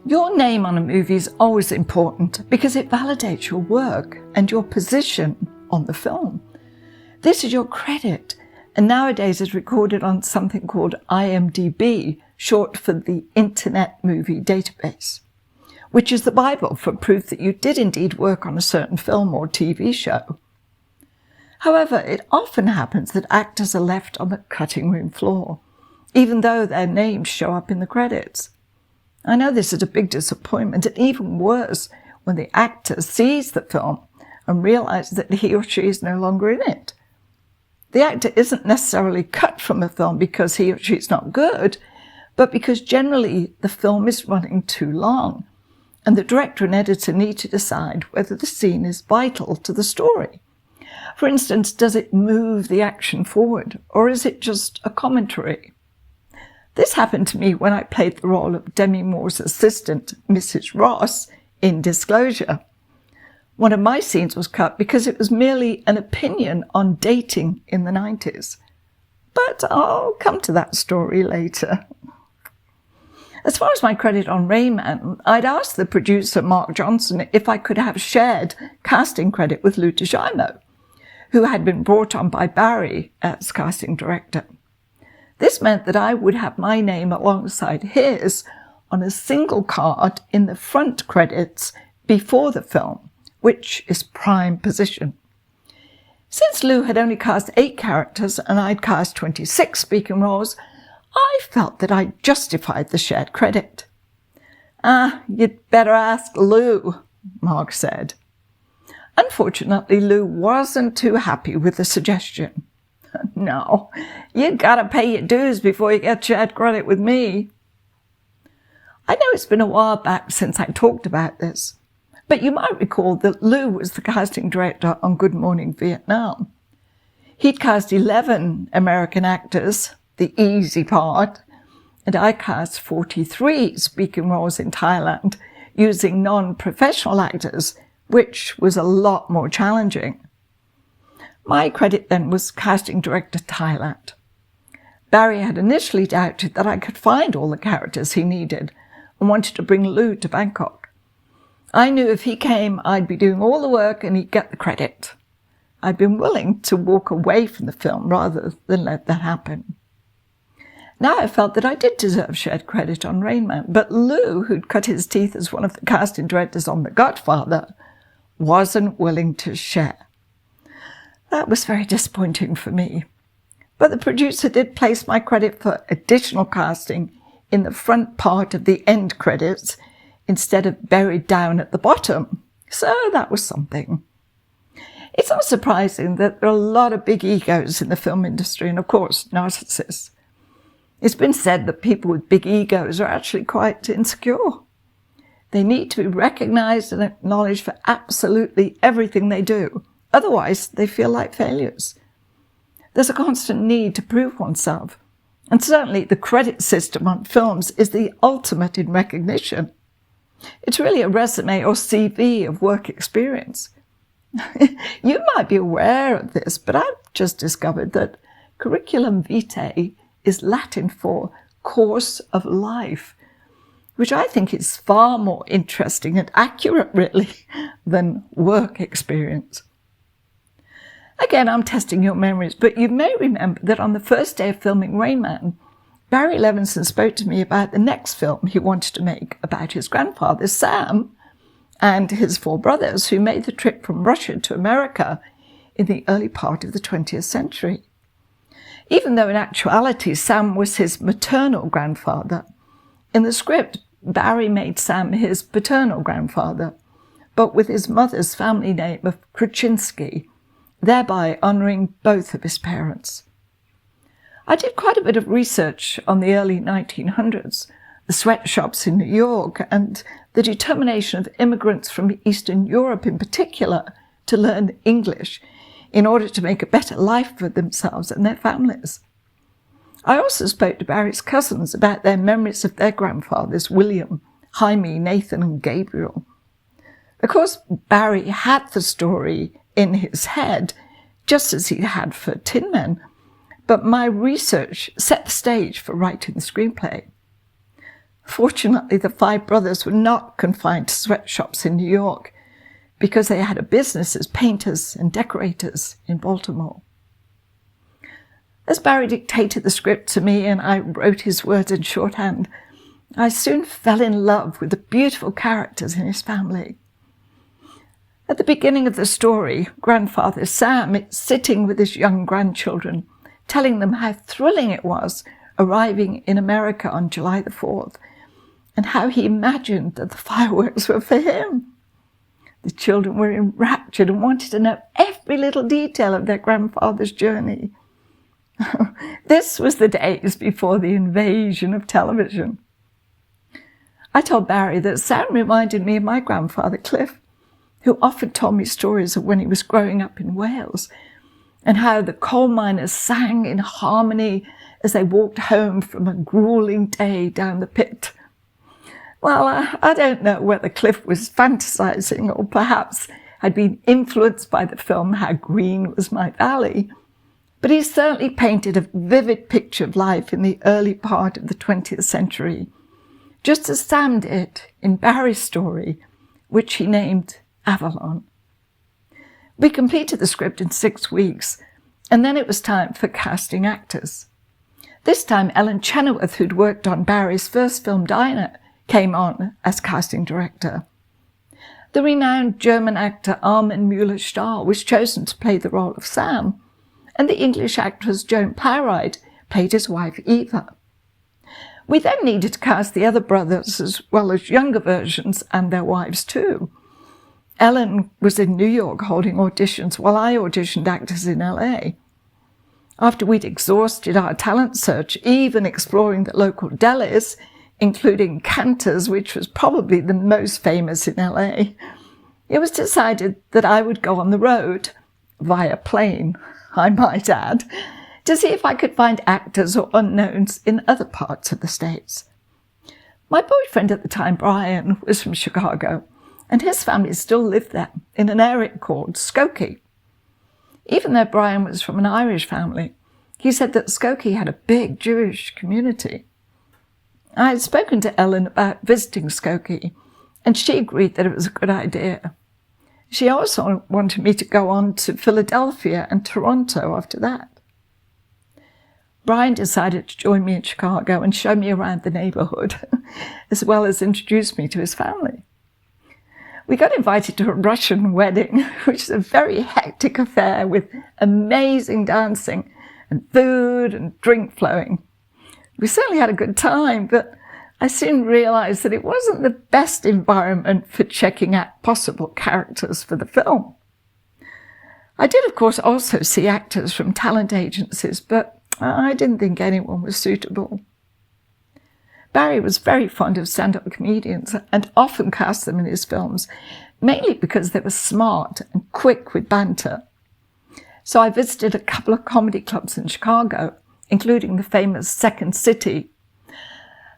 Your name on a movie is always important because it validates your work and your position on the film. This is your credit, and nowadays is recorded on something called IMDb, short for the Internet Movie Database, which is the Bible for proof that you did indeed work on a certain film or TV show. However, it often happens that actors are left on the cutting room floor, even though their names show up in the credits. I know this is a big disappointment, and even worse when the actor sees the film and realizes that he or she is no longer in it. The actor isn't necessarily cut from a film because he or she is not good, but because generally the film is running too long, and the director and editor need to decide whether the scene is vital to the story. For instance, does it move the action forward, or is it just a commentary? This happened to me when I played the role of Demi Moore's assistant, Mrs. Ross, in Disclosure. One of my scenes was cut because it was merely an opinion on dating in the 90s. But I'll come to that story later. As far as my credit on Rain Man, I'd asked the producer, Mark Johnson, if I could have shared casting credit with Lou DeJimo, who had been brought on by Barry as casting director. This meant that I would have my name alongside his on a single card in the front credits before the film, which is prime position. Since Lou had only cast 8 characters and I'd cast 26 speaking roles, I felt that I justified the shared credit. You'd better ask Lou, Mark said. Unfortunately, Lou wasn't too happy with the suggestion. No, you gotta pay your dues before you get shared credit with me. I know it's been a while back since I talked about this, but you might recall that Lou was the casting director on Good Morning Vietnam. He'd cast 11 American actors, the easy part, and I cast 43 speaking roles in Thailand using non-professional actors, which was a lot more challenging. My credit then was casting director Thailand. Barry had initially doubted that I could find all the characters he needed and wanted to bring Lou to Bangkok. I knew if he came, I'd be doing all the work and he'd get the credit. I'd been willing to walk away from the film rather than let that happen. Now I felt that I did deserve shared credit on Rain Man, but Lou, who'd cut his teeth as one of the casting directors on The Godfather, wasn't willing to share. That was very disappointing for me. But the producer did place my credit for additional casting in the front part of the end credits instead of buried down at the bottom. So that was something. It's not surprising that there are a lot of big egos in the film industry and, of course, narcissists. It's been said that people with big egos are actually quite insecure. They need to be recognized and acknowledged for absolutely everything they do. Otherwise, they feel like failures. There's a constant need to prove oneself. And certainly the credit system on films is the ultimate in recognition. It's really a resume or CV of work experience. You might be aware of this, but I've just discovered that curriculum vitae is Latin for course of life, which I think is far more interesting and accurate, really, than work experience. Again, I'm testing your memories, but you may remember that on the first day of filming Rain Man, Barry Levinson spoke to me about the next film he wanted to make about his grandfather, Sam, and his 4 brothers who made the trip from Russia to America in the early part of the 20th century. Even though in actuality Sam was his maternal grandfather, in the script Barry made Sam his paternal grandfather, but with his mother's family name of Krasinski, thereby honouring both of his parents. I did quite a bit of research on the early 1900s, the sweatshops in New York, and the determination of immigrants from Eastern Europe in particular to learn English in order to make a better life for themselves and their families. I also spoke to Barry's cousins about their memories of their grandfathers, William, Jaime, Nathan, and Gabriel. Of course, Barry had the story in his head, just as he had for Tin Men, but my research set the stage for writing the screenplay. Fortunately, the 5 brothers were not confined to sweatshops in New York because they had a business as painters and decorators in Baltimore. As Barry dictated the script to me and I wrote his words in shorthand, I soon fell in love with the beautiful characters in his family. At the beginning of the story, grandfather Sam is sitting with his young grandchildren, telling them how thrilling it was arriving in America on July the 4th, and how he imagined that the fireworks were for him. The children were enraptured and wanted to know every little detail of their grandfather's journey. This was the days before the invasion of television. I told Barry that Sam reminded me of my grandfather Cliff, who often told me stories of when he was growing up in Wales, and how the coal miners sang in harmony as they walked home from a grueling day down the pit. Well, I don't know whether Cliff was fantasizing or perhaps had been influenced by the film How Green Was My Valley, but he certainly painted a vivid picture of life in the early part of the 20th century, just as Sam did in Barry's story, which he named Avalon. We completed the script in 6 weeks, and then it was time for casting actors. This time, Ellen Chenoweth, who'd worked on Barry's first film, Dinah, came on as casting director. The renowned German actor Armin Müller-Stahl was chosen to play the role of Sam, and the English actress Joan Plowright played his wife Eva. We then needed to cast the other brothers as well as younger versions and their wives too. Ellen was in New York holding auditions while I auditioned actors in LA. After we'd exhausted our talent search, even exploring the local delis, including Cantor's, which was probably the most famous in LA, it was decided that I would go on the road, via plane, I might add, to see if I could find actors or unknowns in other parts of the States. My boyfriend at the time, Brian, was from Chicago, and his family still lived there in an area called Skokie. Even though Brian was from an Irish family, he said that Skokie had a big Jewish community. I had spoken to Ellen about visiting Skokie, and she agreed that it was a good idea. She also wanted me to go on to Philadelphia and Toronto after that. Brian decided to join me in Chicago and show me around the neighborhood, as well as introduce me to his family. We got invited to a Russian wedding, which is a very hectic affair with amazing dancing and food and drink flowing. We certainly had a good time, but I soon realized that it wasn't the best environment for checking out possible characters for the film. I did, of course, also see actors from talent agencies, but I didn't think anyone was suitable. Barry was very fond of stand-up comedians and often cast them in his films, mainly because they were smart and quick with banter. So I visited a couple of comedy clubs in Chicago, including the famous Second City,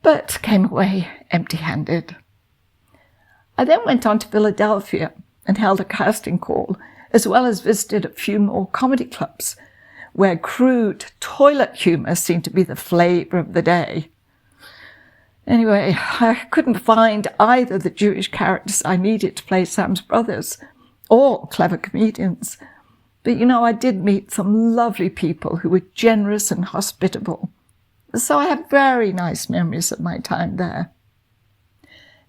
but came away empty-handed. I then went on to Philadelphia and held a casting call, as well as visited a few more comedy clubs, where crude toilet humour seemed to be the flavour of the day. Anyway, I couldn't find either the Jewish characters I needed to play Sam's brothers or clever comedians. But, I did meet some lovely people who were generous and hospitable. So I have very nice memories of my time there.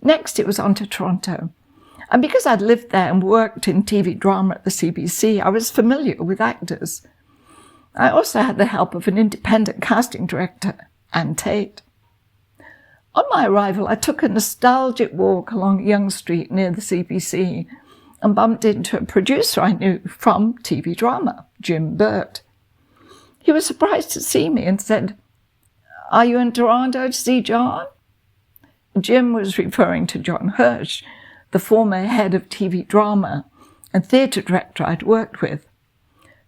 Next, it was on to Toronto. And because I'd lived there and worked in TV drama at the CBC, I was familiar with actors. I also had the help of an independent casting director, Anne Tate. On my arrival, I took a nostalgic walk along Yonge Street near the CBC and bumped into a producer I knew from TV drama, Jim Burt. He was surprised to see me and said, "Are you in Toronto to see John?" Jim was referring to John Hirsch, the former head of TV drama and theatre director I'd worked with.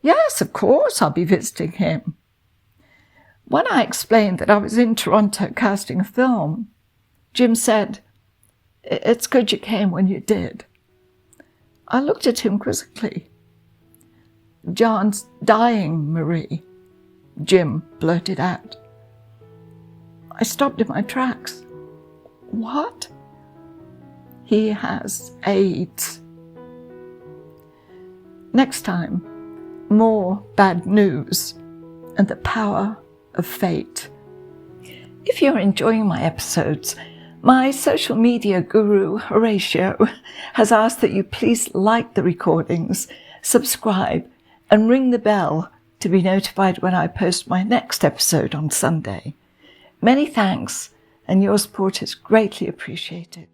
"Yes, of course, I'll be visiting him." When I explained that I was in Toronto casting a film, Jim said, "It's good you came when you did." I looked at him quizzically. "John's dying, Marie," Jim blurted out. I stopped in my tracks. What? He has AIDS. Next time, more bad news and the power of fate. If you're enjoying my episodes, my social media guru, Horatio, has asked that you please like the recordings, subscribe, and ring the bell to be notified when I post my next episode on Sunday. Many thanks, and your support is greatly appreciated.